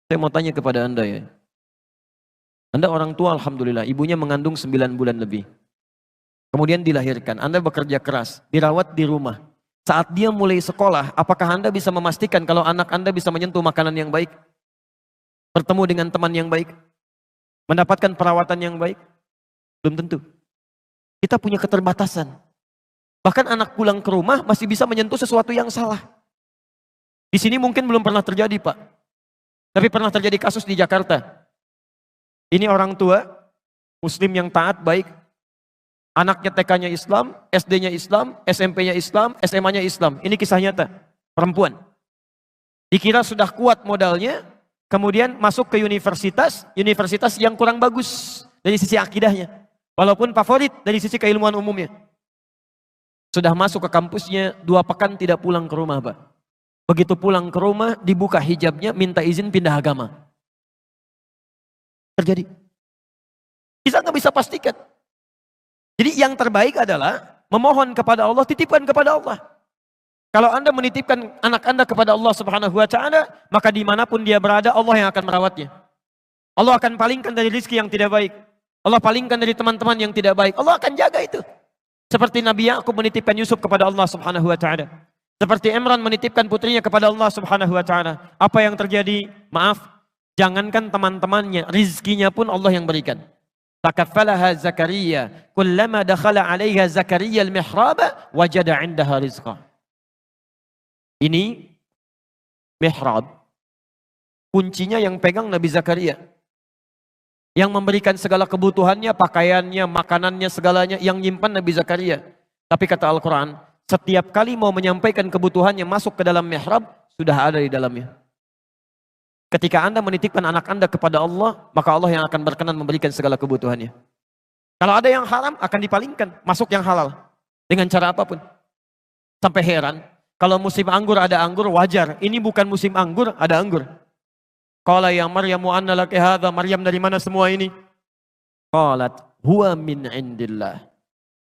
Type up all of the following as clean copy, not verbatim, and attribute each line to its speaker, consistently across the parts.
Speaker 1: Saya mau tanya kepada Anda ya. Anda orang tua alhamdulillah, ibunya mengandung 9 bulan lebih. Kemudian dilahirkan, Anda bekerja keras, dirawat di rumah. Saat dia mulai sekolah, apakah Anda bisa memastikan kalau anak Anda bisa menyentuh makanan yang baik? Bertemu dengan teman yang baik? Mendapatkan perawatan yang baik? Belum tentu. Kita punya keterbatasan. Bahkan anak pulang ke rumah masih bisa menyentuh sesuatu yang salah. Di sini mungkin belum pernah terjadi, Pak. Tapi pernah terjadi kasus di Jakarta. Ini orang tua, muslim yang taat, baik. Anaknya TK-nya Islam, SD-nya Islam, SMP-nya Islam, SMA-nya Islam. Ini kisah nyata, perempuan. Dikira sudah kuat modalnya, kemudian masuk ke universitas yang kurang bagus dari sisi akidahnya. Walaupun favorit dari sisi keilmuan umumnya. Sudah masuk ke kampusnya, 2 pekan tidak pulang ke rumah, Pak. Begitu pulang ke rumah, dibuka hijabnya, minta izin pindah agama. Terjadi. Kita nggak bisa pastikan. Jadi yang terbaik adalah memohon kepada Allah, titipkan kepada Allah. Kalau Anda menitipkan anak Anda kepada Allah Subhanahu wa Ta'ala, maka dimanapun dia berada, Allah yang akan merawatnya. Allah akan palingkan dari rizki yang tidak baik. Allah palingkan dari teman-teman yang tidak baik. Allah akan jaga itu. Seperti Nabi Ya'qub menitipkan Yusuf kepada Allah Subhanahu wa Ta'ala. Seperti Imran menitipkan putrinya kepada Allah Subhanahu wa Ta'ala. Apa yang terjadi? Maaf, jangankan teman-temannya, rizkinya pun Allah yang berikan. Takaffalaha Zakaria, kullama dakhala 'alaiha Zakaria al-mihrab, wajada 'indaha rizqa. Ini mihrab, kuncinya yang pegang Nabi Zakaria. Yang memberikan segala kebutuhannya, pakaiannya, makanannya, segalanya, yang nyimpan Nabi Zakaria. Tapi kata Al-Quran, setiap kali mau menyampaikan kebutuhannya masuk ke dalam mihrab, sudah ada di dalamnya. Ketika Anda menitipkan anak Anda kepada Allah, maka Allah yang akan berkenan memberikan segala kebutuhannya. Kalau ada yang haram, akan dipalingkan, masuk yang halal. Dengan cara apapun. Sampai heran, kalau musim anggur ada anggur, wajar. Ini bukan musim anggur, ada anggur. Qala ya Maryamu anna laki hadha, Maryam dari mana semua ini? Qalat huwa min indillah.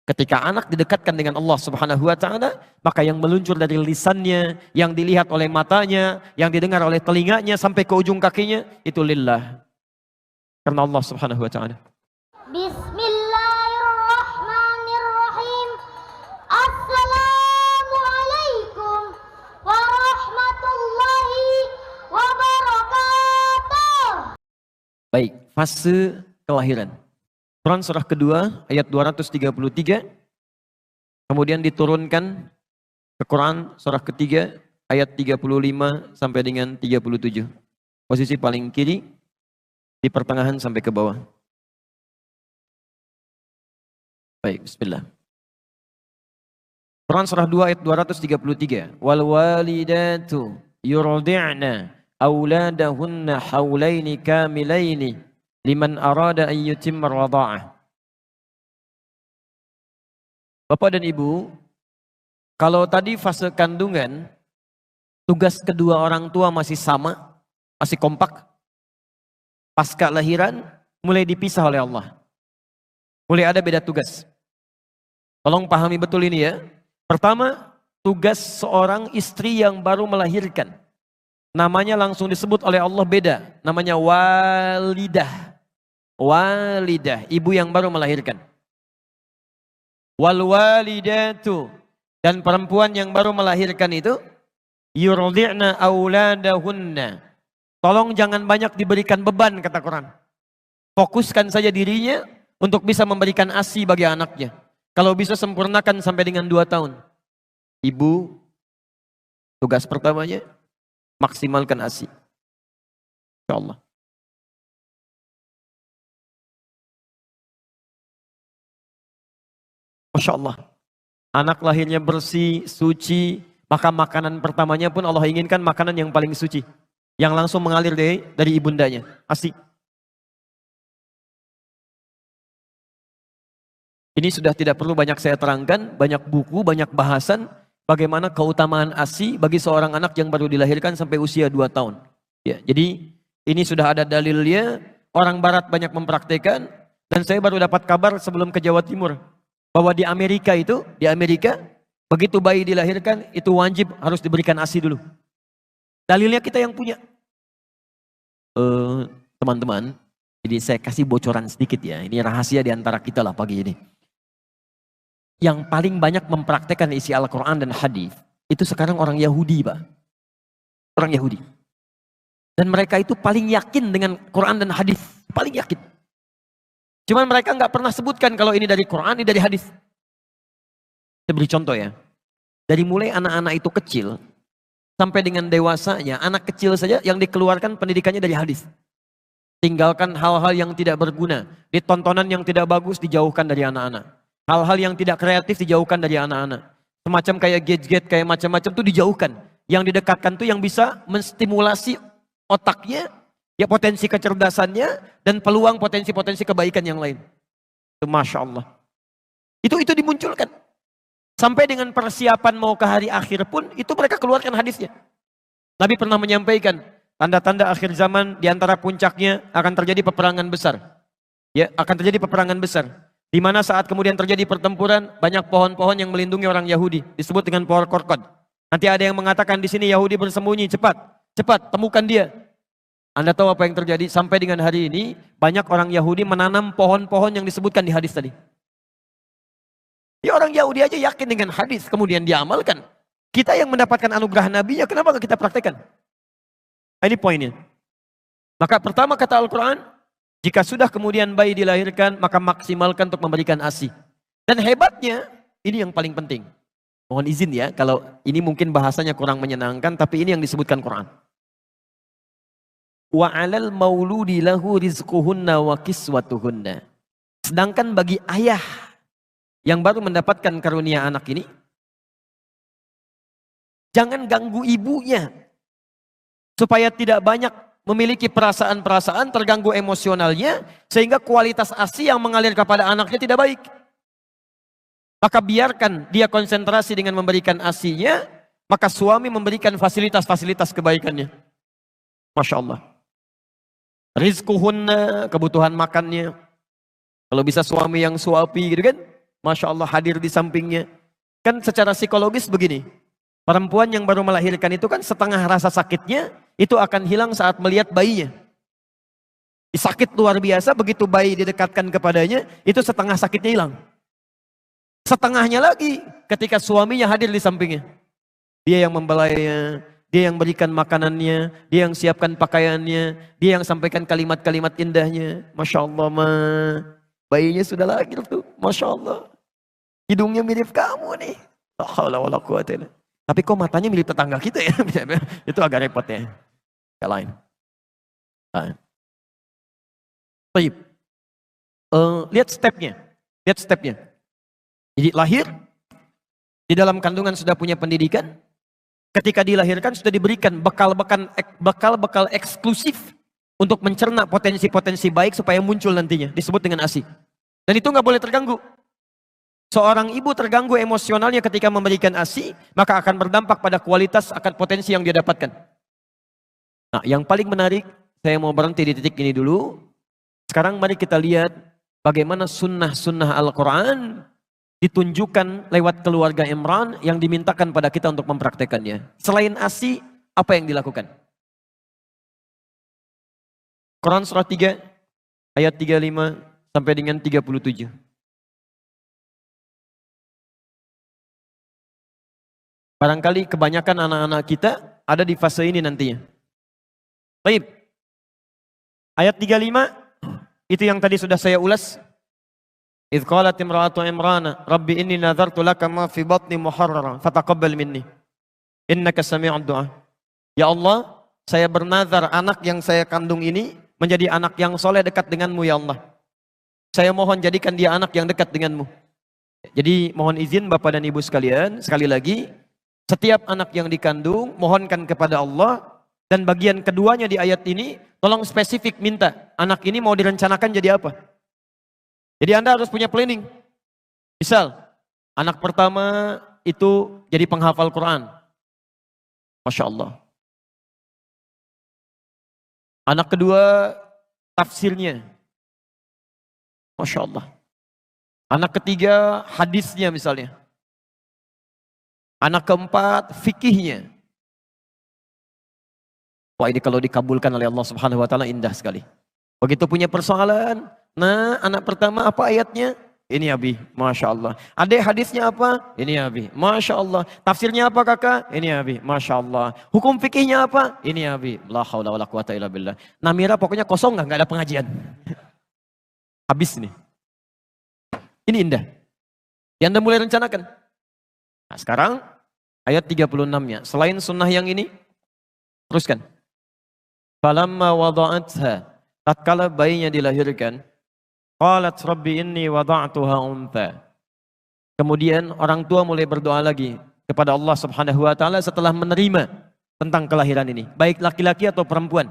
Speaker 1: Ketika anak didekatkan dengan Allah Subhanahu wa Ta'ala, maka yang meluncur dari lisannya, yang dilihat oleh matanya, yang didengar oleh telinganya sampai ke ujung kakinya, itu lillah. Karena Allah Subhanahu wa Ta'ala.
Speaker 2: Bismillahirrahmanirrahim. Assalamualaikum warahmatullahi wabarakatuh.
Speaker 1: Baik, fase kelahiran. Quran surah kedua ayat 233, kemudian diturunkan ke Quran surah ketiga ayat 35 sampai dengan 37. Posisi paling kiri di pertengahan sampai ke bawah. Baik, bismillah. Quran surah 2 ayat 233. Wal walidatu yurdi'na auladahunna haulaini kamilaini liman arada an yutimma radha'ah. Bapak dan Ibu, kalau tadi fase kandungan, tugas kedua orang tua masih sama, masih kompak. Pasca lahiran, mulai dipisah oleh Allah. Mulai ada beda tugas. Tolong pahami betul ini ya. Pertama, tugas seorang istri yang baru melahirkan. Namanya langsung disebut oleh Allah beda. Namanya walidah. Walidah, ibu yang baru melahirkan. Wal walidatu, dan perempuan yang baru melahirkan itu yurdi'na auladahunna. Tolong jangan banyak diberikan beban, kata Quran. Fokuskan saja dirinya untuk bisa memberikan ASI bagi anaknya. Kalau bisa sempurnakan sampai dengan 2 tahun. Ibu, tugas pertamanya maksimalkan ASI. Insyaallah. Masya Allah, anak lahirnya bersih, suci, maka makanan pertamanya pun Allah inginkan makanan yang paling suci. Yang langsung mengalir dari ibundanya, ASI. Ini sudah tidak perlu banyak saya terangkan, banyak buku, banyak bahasan, bagaimana keutamaan ASI bagi seorang anak yang baru dilahirkan sampai usia 2 tahun. Ya, jadi ini sudah ada dalilnya, orang barat banyak mempraktikkan, dan saya baru dapat kabar sebelum ke Jawa Timur. Bahwa di Amerika, begitu bayi dilahirkan, itu wajib harus diberikan ASI dulu. Dalilnya kita yang punya. teman-teman, jadi saya kasih bocoran sedikit ya, ini rahasia di antara kita lah pagi ini. Yang paling banyak mempraktekkan isi Al-Quran dan hadis itu sekarang orang Yahudi, Pak. Orang Yahudi. Dan mereka itu paling yakin dengan Quran dan hadis, paling yakin. Cuman mereka nggak pernah sebutkan kalau ini dari Quran, ini dari hadis. Saya beri contoh ya. Dari mulai anak-anak itu kecil sampai dengan dewasanya, anak kecil saja yang dikeluarkan pendidikannya dari hadis. Tinggalkan hal-hal yang tidak berguna, di tontonan yang tidak bagus dijauhkan dari anak-anak. Hal-hal yang tidak kreatif dijauhkan dari anak-anak. Semacam kayak gadget, kayak macam-macam itu dijauhkan. Yang didekatkan tuh yang bisa menstimulasi otaknya, ya potensi kecerdasannya dan peluang potensi-potensi kebaikan yang lain. Itu Masya Allah. Itu dimunculkan. Sampai dengan persiapan mau ke hari akhir pun itu mereka keluarkan hadisnya. Nabi pernah menyampaikan tanda-tanda akhir zaman di antara puncaknya akan terjadi peperangan besar. Ya, akan terjadi peperangan besar. Di mana saat kemudian terjadi pertempuran banyak pohon-pohon yang melindungi orang Yahudi disebut dengan pohon korkod. Nanti ada yang mengatakan di sini Yahudi bersembunyi, cepat temukan dia. Anda tahu apa yang terjadi? Sampai dengan hari ini banyak orang Yahudi menanam pohon-pohon yang disebutkan di hadis tadi. Ya orang Yahudi aja yakin dengan hadis, kemudian dia amalkan. Kita yang mendapatkan anugerah Nabi, ya kenapa kita praktekkan? Ini poinnya. Maka pertama kata Al-Quran, jika sudah kemudian bayi dilahirkan, maka maksimalkan untuk memberikan ASI. Dan hebatnya, ini yang paling penting. Mohon izin ya, kalau ini mungkin bahasanya kurang menyenangkan, tapi ini yang disebutkan Quran. Wa 'alal mauludi lahu rizquhunna wa kiswatuhunna. Sedangkan bagi ayah yang baru mendapatkan karunia anak ini, jangan ganggu ibunya supaya tidak banyak memiliki perasaan-perasaan, terganggu emosionalnya sehingga kualitas ASI yang mengalir kepada anaknya tidak baik. Maka biarkan dia konsentrasi dengan memberikan ASI-nya, maka suami memberikan fasilitas-fasilitas kebaikannya. Masya Allah. Rizquhunna, kebutuhan makannya. Kalau bisa suami yang suapi gitu kan, Masya Allah hadir di sampingnya. Kan secara psikologis begini, perempuan yang baru melahirkan itu kan setengah rasa sakitnya, itu akan hilang saat melihat bayinya. Sakit luar biasa, begitu bayi didekatkan kepadanya, itu setengah sakitnya hilang. Setengahnya lagi ketika suaminya hadir di sampingnya. Dia yang membelainya, dia yang berikan makanannya, dia yang siapkan pakaiannya, dia yang sampaikan kalimat-kalimat indahnya. Masya Allah, bayinya sudah lahir tuh, Masya Allah. Hidungnya mirip kamu nih. Tapi kok matanya mirip tetangga kita ya? Itu agak repot ya. Yang lain. Baik. Lihat stepnya. Jadi lahir, di dalam kandungan sudah punya pendidikan. Ketika dilahirkan sudah diberikan bekal-bekal eksklusif untuk mencerna potensi-potensi baik supaya muncul nantinya. Disebut dengan ASI. Dan itu nggak boleh terganggu. Seorang ibu terganggu emosionalnya ketika memberikan ASI, maka akan berdampak pada kualitas akan potensi yang dia dapatkan. Nah, yang paling menarik, saya mau berhenti di titik ini dulu. Sekarang mari kita lihat bagaimana sunnah-sunnah Al-Quran ditunjukkan lewat keluarga Imran yang dimintakan pada kita untuk mempraktekannya. Selain ASI, apa yang dilakukan? Quran surah 3, ayat 35 sampai dengan 37. Barangkali kebanyakan anak-anak kita ada di fase ini nantinya. Baik. Ayat 35, itu yang tadi sudah saya ulas. Idh qalat imra'atu Imrana, Rabbi inni nadhartu laka ma fi batni muharrara, fataqabbal minni. Innaka sami'ud du'a. Ya Allah, saya bernazar anak yang saya kandung ini menjadi anak yang soleh dekat denganmu ya Allah. Saya mohon jadikan dia anak yang dekat denganmu. Jadi mohon izin Bapak dan Ibu sekalian, sekali lagi, setiap anak yang dikandung, mohonkan kepada Allah. Dan bagian keduanya di ayat ini, tolong spesifik minta, anak ini mau direncanakan jadi apa? Jadi Anda harus punya planning. Misal, anak pertama itu jadi penghafal Quran. Masya Allah. Anak kedua, tafsirnya. Masya Allah. Anak ketiga, hadisnya misalnya. Anak keempat, fikihnya. Wah, ini kalau dikabulkan oleh Allah Subhanahu wa taala indah sekali. Begitu punya persoalan, nah anak pertama apa ayatnya? Ini Abi, Masya Allah. Adik hadisnya apa? Ini Abi, Masya Allah. Tafsirnya apa kakak? Ini Abi, Masya Allah. Hukum fikihnya apa? Ini Abi. La haula wa la quwata illa billah. Namira pokoknya kosong nggak ada pengajian. Habis nih. Ini indah. Yang Anda mulai rencanakan. Nah sekarang ayat 36-nya. Selain sunnah yang ini, teruskan. Falamma wada'atha. Tatkala bayinya dilahirkan. Qalat rabbi inni wada'tuha untha. Kemudian orang tua mulai berdoa lagi kepada Allah Subhanahu wa taala setelah menerima tentang kelahiran ini, baik laki-laki atau perempuan.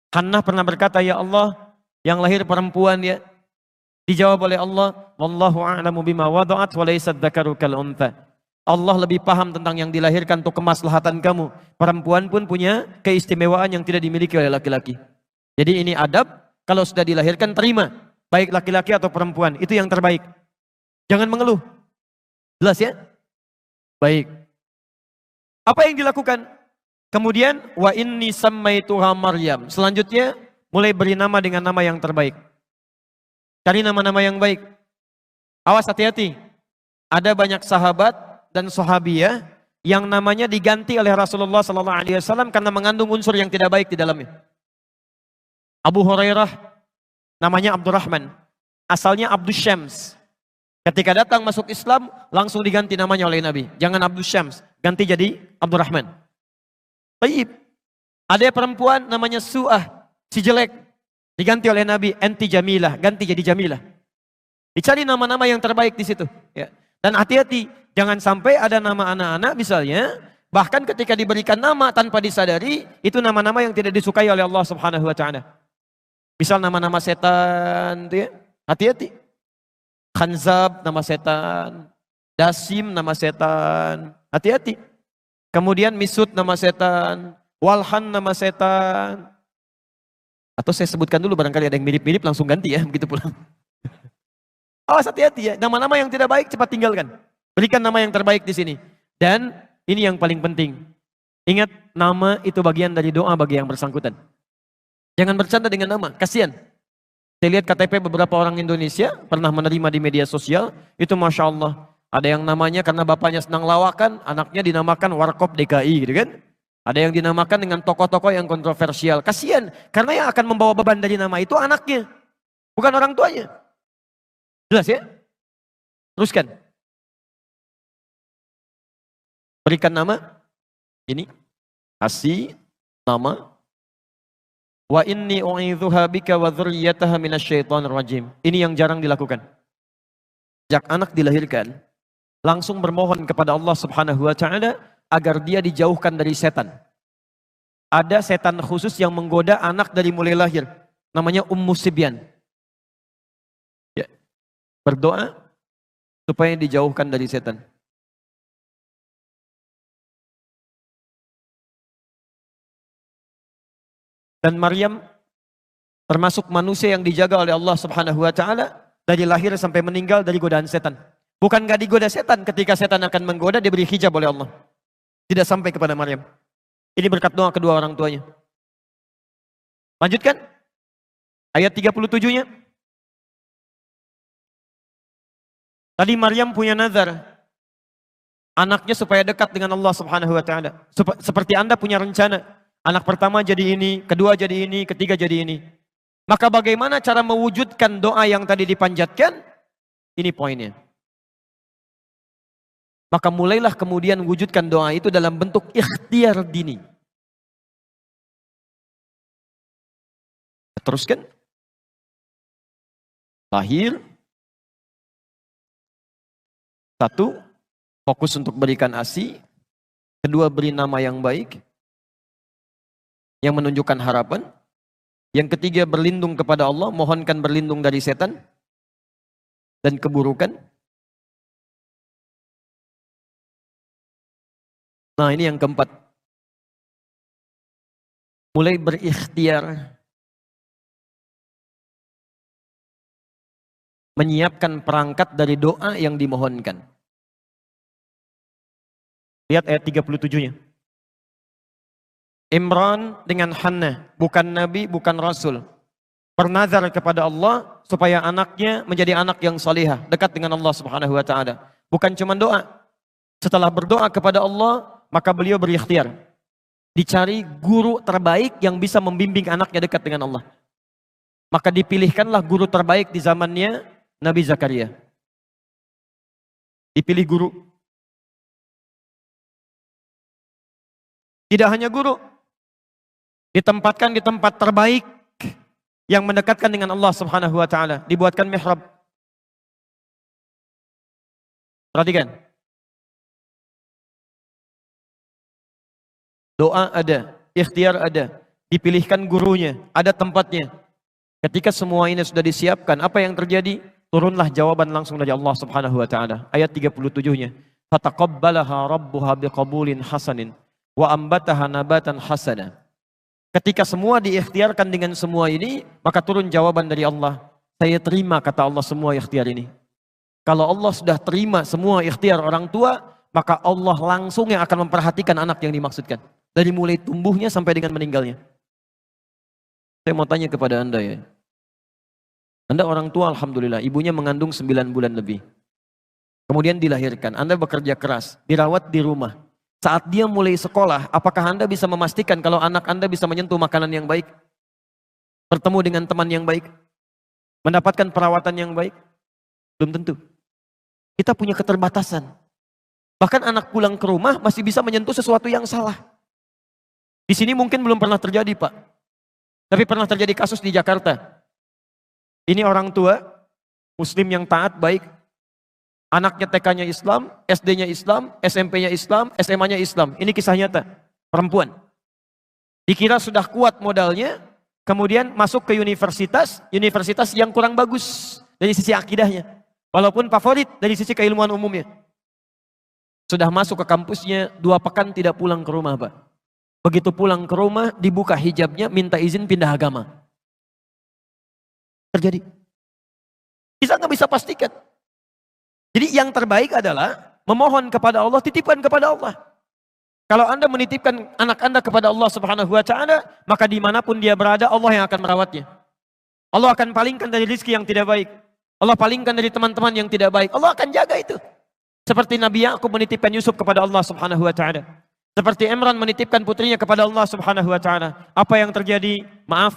Speaker 1: Hannah pernah berkata, ya Allah, yang lahir perempuan ya. Dijawab oleh Allah, wallahu a'lamu bima wada'at wa laysa dzakaru kal untha. Allah lebih paham tentang yang dilahirkan untuk kemaslahatan kamu. Perempuan pun punya keistimewaan yang tidak dimiliki oleh laki-laki. Jadi ini adab, kalau sudah dilahirkan terima, baik laki-laki atau perempuan, itu yang terbaik. Jangan mengeluh. Jelas ya? Baik. Apa yang dilakukan? Kemudian wa inni sammaituha Maryam. Selanjutnya mulai beri nama dengan nama yang terbaik. Cari nama-nama yang baik. Awas hati-hati. Ada banyak sahabat dan sahabiyah yang namanya diganti oleh Rasulullah SAW karena mengandung unsur yang tidak baik di dalamnya. Abu Hurairah namanya Abdurrahman. Asalnya Abdus Syams. Ketika datang masuk Islam langsung diganti namanya oleh Nabi. Jangan Abdus Syams, ganti jadi Abdurrahman. Baik. Ada perempuan namanya Su'ah, si jelek. Diganti oleh Nabi, enti Jamilah, ganti jadi Jamilah. Dicari nama-nama yang terbaik di situ. Ya. Dan hati-hati, jangan sampai ada nama anak-anak misalnya, bahkan ketika diberikan nama tanpa disadari, itu nama-nama yang tidak disukai oleh Allah Subhanahu wa taala. Misal nama-nama setan, ya. Hati-hati. Khanzab nama setan, Dasim nama setan, hati-hati. Kemudian Misut nama setan, Walhan nama setan. Atau saya sebutkan dulu barangkali ada yang mirip-mirip langsung ganti ya, begitu pulang. Awas hati-hati ya, nama-nama yang tidak baik cepat tinggalkan. Berikan nama yang terbaik di sini. Dan ini yang paling penting. Ingat, nama itu bagian dari doa bagi yang bersangkutan. Jangan bercanda dengan nama, kasihan. Saya lihat KTP beberapa orang Indonesia pernah menerima di media sosial, itu Masya Allah. Ada yang namanya karena bapaknya senang lawakan, anaknya dinamakan Warkop DKI gitu kan. Ada yang dinamakan dengan tokoh-tokoh yang kontroversial. Kasihan, karena yang akan membawa beban dari nama itu anaknya, bukan orang tuanya. Jelas ya? Teruskan. Berikan nama, ini, kasih nama. Wa inni u'idzuha bika wa dzurriyyataha minasyaitonir rajim. Ini yang jarang dilakukan. Sejak anak dilahirkan, langsung bermohon kepada Allah Subhanahu wa taala agar dia dijauhkan dari setan. Ada setan khusus yang menggoda anak dari mulai lahir. Namanya Ummu Sibyan. Ya. Berdoa supaya dijauhkan dari setan. Dan Maryam termasuk manusia yang dijaga oleh Allah Subhanahu wa taala dari lahir sampai meninggal dari godaan setan. Bukan gak digoda setan, ketika setan akan menggoda diberi hijab oleh Allah. Tidak sampai kepada Maryam. Ini berkat doa kedua orang tuanya. Lanjutkan. Ayat 37-nya. Tadi Maryam punya nazar. Anaknya supaya dekat dengan Allah Subhanahu wa taala. Seperti Anda punya rencana. Anak pertama jadi ini, kedua jadi ini, ketiga jadi ini. Maka bagaimana cara mewujudkan doa yang tadi dipanjatkan? Ini poinnya. Maka mulailah kemudian wujudkan doa itu dalam bentuk ikhtiar dini. Teruskan. Lahir. Satu, fokus untuk berikan ASI. Kedua, beri nama yang baik. Yang menunjukkan harapan. Yang ketiga, berlindung kepada Allah. Mohonkan berlindung dari setan. Dan keburukan. Nah ini yang keempat. Mulai berikhtiar. Menyiapkan perangkat dari doa yang dimohonkan. Lihat ayat 37-nya. Imran dengan Hannah, bukan nabi, bukan rasul. Bernazar kepada Allah supaya anaknya menjadi anak yang salihah, dekat dengan Allah Subhanahu wa taala. Bukan cuma doa. Setelah berdoa kepada Allah, maka beliau berikhtiar. Dicari guru terbaik yang bisa membimbing anaknya dekat dengan Allah. Maka dipilihkanlah guru terbaik di zamannya Nabi Zakaria. Dipilih guru. Tidak hanya guru, ditempatkan di tempat terbaik yang mendekatkan dengan Allah Subhanahu wa taala, dibuatkan mihrab. Perhatikan. Doa ada, ikhtiar ada, dipilihkan gurunya, ada tempatnya. Ketika semua ini sudah disiapkan, apa yang terjadi? Turunlah jawaban langsung dari Allah Subhanahu wa taala. Ayat 37-nya. Fataqabbalaha rabbuha biqabulin hasanin wa ambataha nabatan hasana. Ketika semua diikhtiarkan dengan semua ini, maka turun jawaban dari Allah. Saya terima, kata Allah, semua ikhtiar ini. Kalau Allah sudah terima semua ikhtiar orang tua, maka Allah langsung yang akan memperhatikan anak yang dimaksudkan. Dari mulai tumbuhnya sampai dengan meninggalnya. Saya mau tanya kepada Anda ya. Anda orang tua, alhamdulillah, ibunya mengandung 9 bulan lebih. Kemudian dilahirkan, Anda bekerja keras, dirawat di rumah. Saat dia mulai sekolah, apakah Anda bisa memastikan kalau anak Anda bisa menyentuh makanan yang baik? Bertemu dengan teman yang baik? Mendapatkan perawatan yang baik? Belum tentu. Kita punya keterbatasan. Bahkan anak pulang ke rumah masih bisa menyentuh sesuatu yang salah. Di sini mungkin belum pernah terjadi, Pak. Tapi pernah terjadi kasus di Jakarta. Ini orang tua, Muslim yang taat, baik. Anaknya TK-nya Islam, SD-nya Islam, SMP-nya Islam, SMA-nya Islam. Ini kisah nyata. Perempuan. Dikira sudah kuat modalnya, kemudian masuk ke universitas yang kurang bagus dari sisi akidahnya. Walaupun favorit dari sisi keilmuan umumnya. Sudah masuk ke kampusnya, 2 pekan tidak pulang ke rumah, Pak. Begitu pulang ke rumah, dibuka hijabnya, minta izin pindah agama. Terjadi. Kita nggak bisa pastikan. Jadi yang terbaik adalah memohon kepada Allah, titipkan kepada Allah. Kalau Anda menitipkan anak Anda kepada Allah Subhanahu wa taala, maka dimanapun dia berada, Allah yang akan merawatnya. Allah akan palingkan dari rezeki yang tidak baik. Allah palingkan dari teman-teman yang tidak baik. Allah akan jaga itu. Seperti Nabi Yakub menitipkan Yusuf kepada Allah Subhanahu wa taala. Seperti Imran menitipkan putrinya kepada Allah Subhanahu wa taala. Apa yang terjadi? Maaf,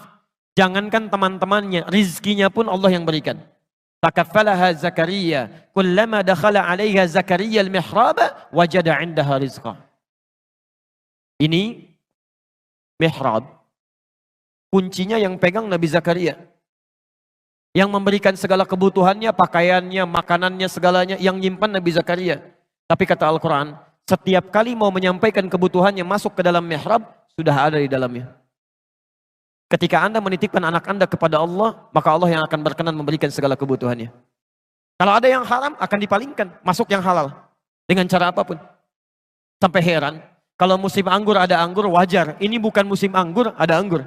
Speaker 1: jangankan teman-temannya, rizkinya pun Allah yang berikan. Takaffalaha Zakaria, kullama dakhala 'alaiha Zakaria al-mihrab, wajada 'indaha rizqa. Ini mihrab, kuncinya yang pegang Nabi Zakaria. Yang memberikan segala kebutuhannya, pakaiannya, makanannya, segalanya, yang nyimpan Nabi Zakaria. Tapi kata Al-Quran, setiap kali mau menyampaikan kebutuhannya masuk ke dalam mihrab, sudah ada di dalamnya. Ketika Anda menitipkan anak Anda kepada Allah, maka Allah yang akan berkenan memberikan segala kebutuhannya. Kalau ada yang haram, akan dipalingkan, masuk yang halal. Dengan cara apapun. Sampai heran, kalau musim anggur ada anggur, wajar. Ini bukan musim anggur, ada anggur.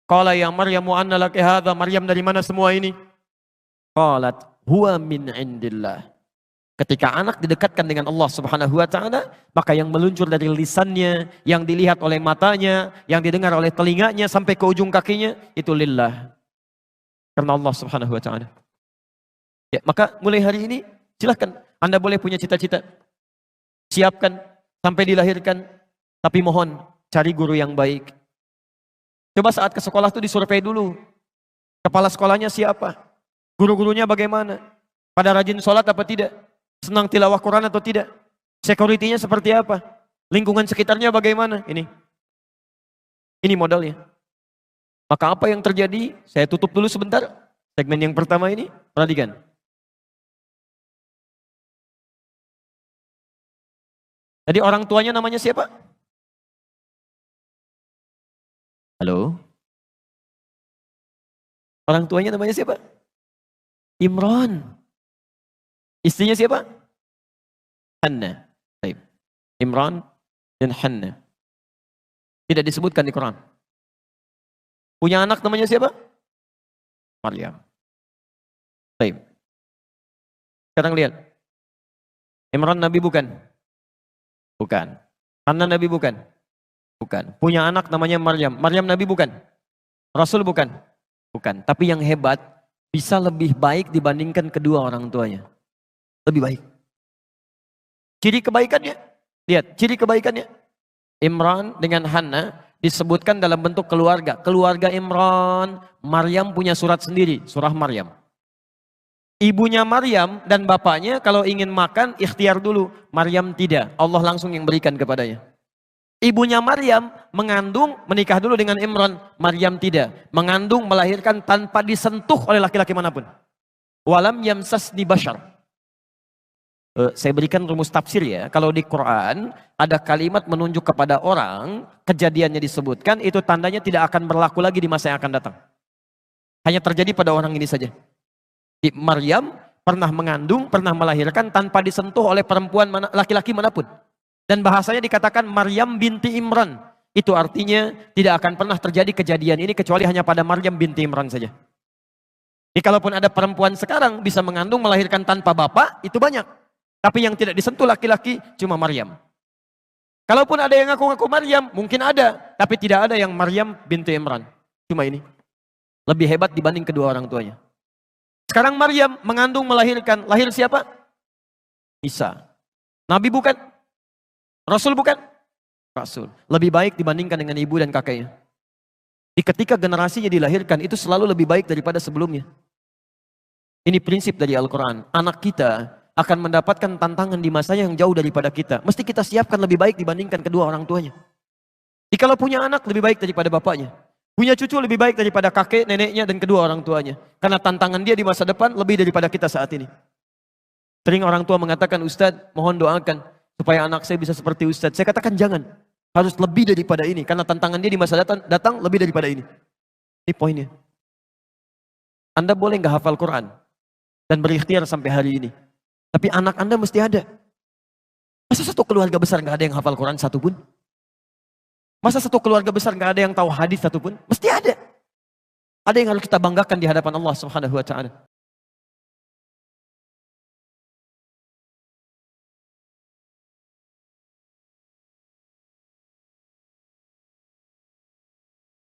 Speaker 1: Qala ya Maryamu anna laki hadza, Maryam dari mana semua ini? Qalat huwa min indillah. Ketika anak didekatkan dengan Allah Subhanahu wa taala, maka yang meluncur dari lisannya, yang dilihat oleh matanya, yang didengar oleh telinganya sampai ke ujung kakinya, itu lillah. Karena Allah Subhanahu wa taala. Ya, maka mulai hari ini silahkan Anda boleh punya cita-cita. Siapkan sampai dilahirkan, tapi mohon cari guru yang baik. Coba saat ke sekolah itu disurvei dulu. Kepala sekolahnya siapa? Guru-gurunya bagaimana? Pada rajin sholat apa tidak? Senang tilawah Quran atau tidak? Security-nya seperti apa? Lingkungan sekitarnya bagaimana? Ini modalnya. Maka apa yang terjadi? Saya tutup dulu sebentar. Segmen yang pertama ini, perhatikan. Jadi orang tuanya namanya siapa? Halo? Orang tuanya namanya siapa? Imran. Istrinya siapa? Hannah. Baik. Imran dan Hannah. Tidak disebutkan di Quran. Punya anak namanya siapa? Maryam. Baik. Sekarang lihat. Imran Nabi bukan? Bukan. Hannah Nabi bukan? Bukan. Punya anak namanya Maryam. Maryam Nabi bukan? Rasul bukan? Bukan. Tapi yang hebat, bisa lebih baik dibandingkan kedua orang tuanya. Lebih baik. Ciri kebaikannya, lihat, ciri kebaikannya. Imran dengan Hannah disebutkan dalam bentuk keluarga. Keluarga Imran, Maryam punya surat sendiri, surah Maryam. Ibunya Maryam dan bapaknya kalau ingin makan ikhtiar dulu. Maryam tidak, Allah langsung yang berikan kepadanya. Ibunya Maryam mengandung, menikah dulu dengan Imran. Maryam tidak, mengandung, melahirkan tanpa disentuh oleh laki-laki manapun. Walam yamsasni bashar. Saya berikan rumus tafsir ya. Kalau di Quran ada kalimat menunjuk kepada orang, kejadiannya disebutkan, itu tandanya tidak akan berlaku lagi di masa yang akan datang. Hanya terjadi pada orang ini saja. Maryam pernah mengandung, pernah melahirkan tanpa disentuh oleh perempuan laki-laki manapun. Dan bahasanya dikatakan Maryam binti Imran. Itu artinya tidak akan pernah terjadi kejadian ini kecuali hanya pada Maryam binti Imran saja. Jadi kalaupun ada perempuan sekarang bisa mengandung, melahirkan tanpa bapak, itu banyak. Tapi yang tidak disentuh laki-laki cuma Maryam. Kalaupun ada yang ngaku-ngaku Maryam, mungkin ada. Tapi tidak ada yang Maryam binti Imran. Cuma ini. Lebih hebat dibanding kedua orang tuanya. Sekarang Maryam mengandung, melahirkan. Lahir siapa? Isa. Nabi bukan? Rasul bukan? Rasul. Lebih baik dibandingkan dengan ibu dan kakeknya. Di ketika generasinya dilahirkan, itu selalu lebih baik daripada sebelumnya. Ini prinsip dari Al-Quran. Anak kita akan mendapatkan tantangan di masanya yang jauh daripada kita. Mesti kita siapkan lebih baik dibandingkan kedua orang tuanya. Jadi kalau punya anak lebih baik daripada bapaknya. Punya cucu lebih baik daripada kakek, neneknya, dan kedua orang tuanya. Karena tantangan dia di masa depan lebih daripada kita saat ini. Sering orang tua mengatakan, Ustadz mohon doakan supaya anak saya bisa seperti Ustadz. Saya katakan jangan. Harus lebih daripada ini. Karena tantangan dia di masa datang lebih daripada ini. Ini poinnya. Anda boleh nggak hafal Quran dan berikhtiar sampai hari ini. Tapi anak Anda mesti ada. Masa satu keluarga besar nggak ada yang hafal Quran satupun? Masa satu keluarga besar nggak ada yang tahu hadis satupun? Mesti ada. Ada yang harus kita banggakan di hadapan Allah Subhanahu wa Ta'ala.